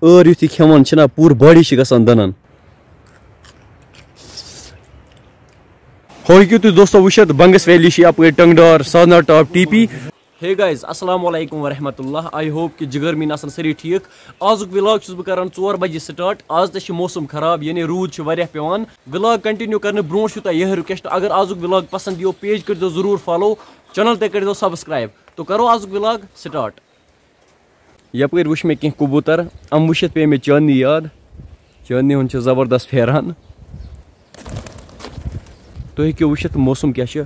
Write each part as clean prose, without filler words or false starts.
یُتھ یہِ کھٮ۪وان چھِنا پوٗرٕ باڈی چھِ گژھان دَنان. ہو ہیٚکِو تُہۍ دوستو وٕچھِتھ بنگس ویلی چھِ یپٲرۍ ٹنٛگڈار سادنا ٹاپ ٹی پی. ہے گایز السلام علیکم ورحمۃ اللہ. آئی ہوپ کہ جگر میٖن آسان سٲری ٹھیٖک. آزُک وِلاگ چھُس بہٕ کران 4 بجے سٹارٹ. آز تہِ چھِ موسم خراب یعنی روٗد چھُ واریاہ پیوان. وِلاگ کنٹِنیو کرنہٕ برونٛٹھ چھُو تۄہہِ یِہے رِکویسٹ اگر آزُک وِلاگ پسنٛد یِیو پیج کٔرۍزیو ضروٗر فالو چینل تہِ کٔرۍزیو سبسکرایب. تو کرو آزُک وِلاگ سٹارٹ. یپٲرۍ وٕچھ مےٚ کینٛہہ کبوٗتر یِم وٕچھِتھ پیٚیہِ مےٚ چاندنی یاد. چاندنی ہُنٛد چھُ زبردست پھیران. تُہۍ ہیٚکِو وٕچھِتھ موسم کیٛاہ چھُ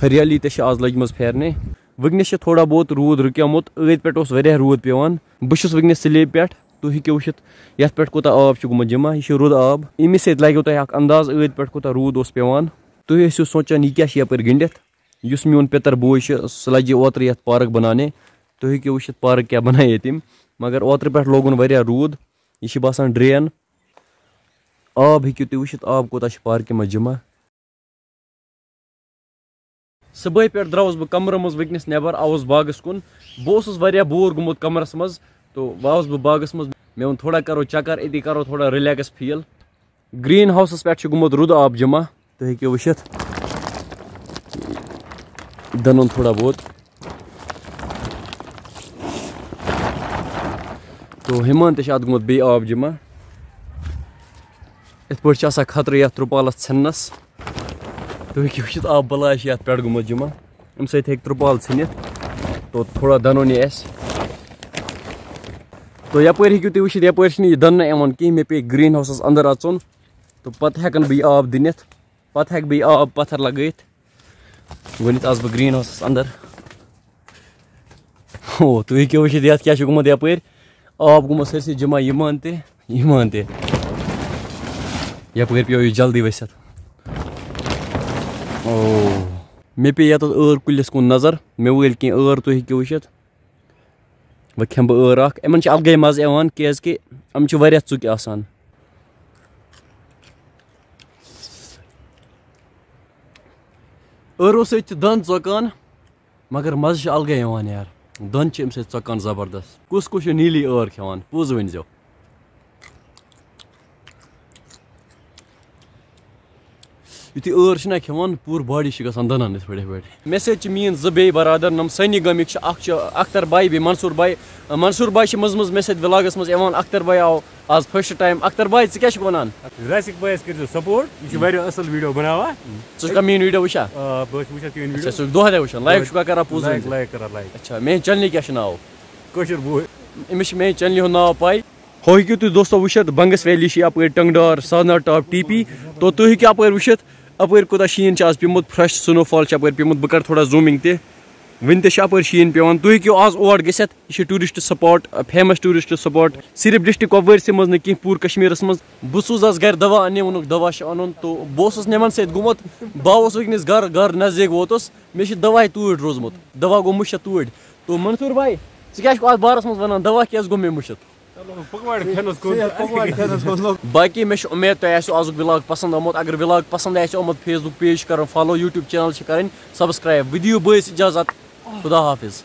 ہریالی تہِ چھِ آز لٔجمٕژ پھیرنہِ. وٕنکیٚنس چھِ تھوڑا بہت روٗد رُکیومُت. عٲدۍ پٮ۪ٹھ اوس واریاہ روٗد پیوان. بہٕ چھُس وٕنکیٚنس سلیب پٮ۪ٹھ. تُہۍ ہیٚکِو وٕچھِتھ یتھ پٮ۪ٹھ کوٗتاہ آب چھُ گوٚمُت جمع. یہِ چھُ رُد آب. اَمہِ سۭتۍ لگیو تۄہہِ اکھ انداز عٲدۍ پٮ۪ٹھ کوٗتاہ روٗد اوس پیوان. تُہۍ ٲسِو سونٛچان یہِ کیٛاہ چھِ یپٲرۍ گٔنڈِتھ. یُس میون پِتر بوے چھُ سُہ لجہِ اوترٕ یتھ پارک بناونہِ. تُہۍ ہیٚکِو وٕچھِتھ پارک کیٛاہ بنایے تٔمۍ. مگر اوترٕ پٮ۪ٹھ لوگُن واریاہ روٗد. یہِ چھِ باسان ڈرین. آب ہیٚکِو تُہۍ وٕچھِتھ آب کوٗتاہ چھُ پارکہِ منٛز جمع. صبحٲے پٮ۪ٹھ درٛاوُس بہٕ کمرٕ منٛز وٕنکیٚنس نٮ۪بر آوُس باغس کُن. بہٕ اوسُس واریاہ بور گوٚمُت کمرس منٛز تو وۄنۍ آوُس بہٕ باغس منٛز. مےٚ ووٚن تھوڑا کرو چکر أتی کرو تھوڑا رِلیکٕس فیٖل. گریٖن ہاوسس پٮ۪ٹھ چھُ گوٚمُت رُد آب جمع. تُہۍ ہیٚکِو وٕچھِتھ دنُن تھوڑا بہت. تو ہُمن تہِ چھُ اتھ گوٚمُت بیٚیہِ آب جمع. یِتھ پٲٹھۍ چھُ آسان خطرٕ یتھ ترُپالس ژھِننس. تُہۍ ہیٚکِو وٕچھِتھ آب بلاے چھِ یتھ پٮ۪ٹھ گوٚمُت جمع. اَمہِ سۭتۍ ہیٚکہِ ترُپال ژھِنِتھ. تو تھوڑا دنُن یہِ اَسہِ. تو یپٲرۍ ہیٚکِو تُہۍ وٕچھِتھ یپٲرۍ چھِنہٕ یہِ دننہٕ یِوان کِہینۍ. مےٚ پیٚیہِ گریٖن ہاوسس انٛدر اژُن تہٕ پتہٕ ہٮ۪کن بہٕ یہِ آب دِنِتھ. پتہٕ ہٮ۪کہٕ بہٕ یہِ آب پتھر لگٲیِتھ. گۄڈنٮ۪تھ آسہٕ بہٕ گریٖن ہاوسس انٛدر. ہو تُہۍ ہیٚکِو وٕچھِتھ یتھ کیٛاہ چھُ گوٚمُت یپٲرۍ. آب گوٚمُت سٲرسٕے جمع یِمن تہِ یِمن تہِ. یپٲرۍ پیٚو یہِ جلدی ؤسِتھ. مےٚ پیٚیہِ ییٚتٮ۪تھ ٲر کُلِس کُن نظر. مےٚ وٲلۍ کینٛہہ ٲر تُہۍ ہیٚکِو وٕچھِتھ. وۄنۍ کھٮ۪مہٕ بہٕ ٲر اکھ. یِمن چھِ الگٕے مزٕ یِوان کیازِ کہِ یِم چھِ واریاہ ژُکۍ آسان. ٲرو سۭتۍ چھِ دند ژۄکان مگر مزٕ چھُ الگٕے یِوان یار. دند چھِ اَمہِ سۭتۍ ژۄکان زبردست. کُس کُس چھُ نیٖلی ٲر کھٮ۪وان پوٚز ؤنۍزیو. یُتھُے ٲر چھِنہ کھٮ۪وان پوٗرٕ باڈی چھِ گژھان دنان یِتھ پٲٹھۍ یِتھ پٲٹھۍ. مےٚ سۭتۍ چھِ میٲنۍ 2 بیٚیہِ برادر یِم سٲنی گامٕکۍ چھِ. اکھ چھُ اختر باے بیٚیہِ منصوٗر باے. منصوٗر باے چھِ منٛزٕ مےٚ سۭتۍ وِلاگس منٛز یِوان. اختر باے آو آز فٔسٹ ٹایم. اختر باے ژٕ کیٛاہ چھُکھ وَنان؟ راسِک بایس کٔرۍزیو سپورٹ. یہِ چھُ واریاہ اصل ویٖڈیو بناوان. ژٕ چھُکھا میٲنۍ ویٖڈیو وٕچھان؟ بہٕ چھُس وٕچھان چٲنۍ ژٕ چھُکھ دۄہے وٕچھان. لایک چھُکھا کران پوٚز لایک کران لایک. اچھا میٲنۍ چنلہِ کیٛاہ چھُ ناو؟ کٲشُر بوے. أمِس چھِ میٲنۍ چنلہِ ہُنٛد ناو پاے. ہو ہیٚکِو تُہۍ دوستو وٕچھِتھ بنگس ویلی چھِ یپٲرۍ ٹنٛگڈار سادنا ٹاپ ٹی پی. تو تُہۍ ہیٚکِو اپٲرۍ وٕچھِتھ اپٲرۍ کوٗتاہ شیٖن چھُ آز پیوٚمُت. فرٛٮ۪ش سنو فال چھُ اپٲرۍ پیوٚمُت. بہٕ کرٕ تھوڑا زوٗمِنٛگ تہِ. وٕنہِ تہِ چھُ اپٲرۍ شیٖن پیوان. تُہۍ ہیٚکِو آز اور گٔژھِتھ. یہِ چھُ tourist spot famous tourist spot صرف ڈسٹرک کۄپوٲرسٕے منٛز نہٕ کینٛہہ پوٗرٕ کشمیٖرس منٛز. بہٕ سوٗز آز گرِ دوا اننہِ. ووٚنُکھ دوا چھُ انُن. تو بہٕ اوسُس نِمن سۭتۍ گوٚمُت. بہٕ آوُس وٕنکیٚنس گرٕ نزدیٖک ووتُس. مےٚ چھُ دواے توٗرۍ روٗزمُت. دوا گوٚو مٔشِتھ توٗرۍ. تو منصوٗر باے ژٕ کیٛاہ چھُکھ اتھ بارس منٛز ونان دوا کیٛازِ گوٚو مےٚ مٔشِتھ؟ باقٕے مےٚ چھِ اُمید تۄہہِ آسیو آزُک وِلاگ پسنٛد آمُت. اگر وِلاگ پسنٛد آسہِ آمُت فیس بُک پیج چھِ کرُن فالو. یوٗٹیوٗب چینل چھِ کرٕنۍ سبسکرایب. بہٕ دِیِو بٲیِس اِجازت. خدا حافظ.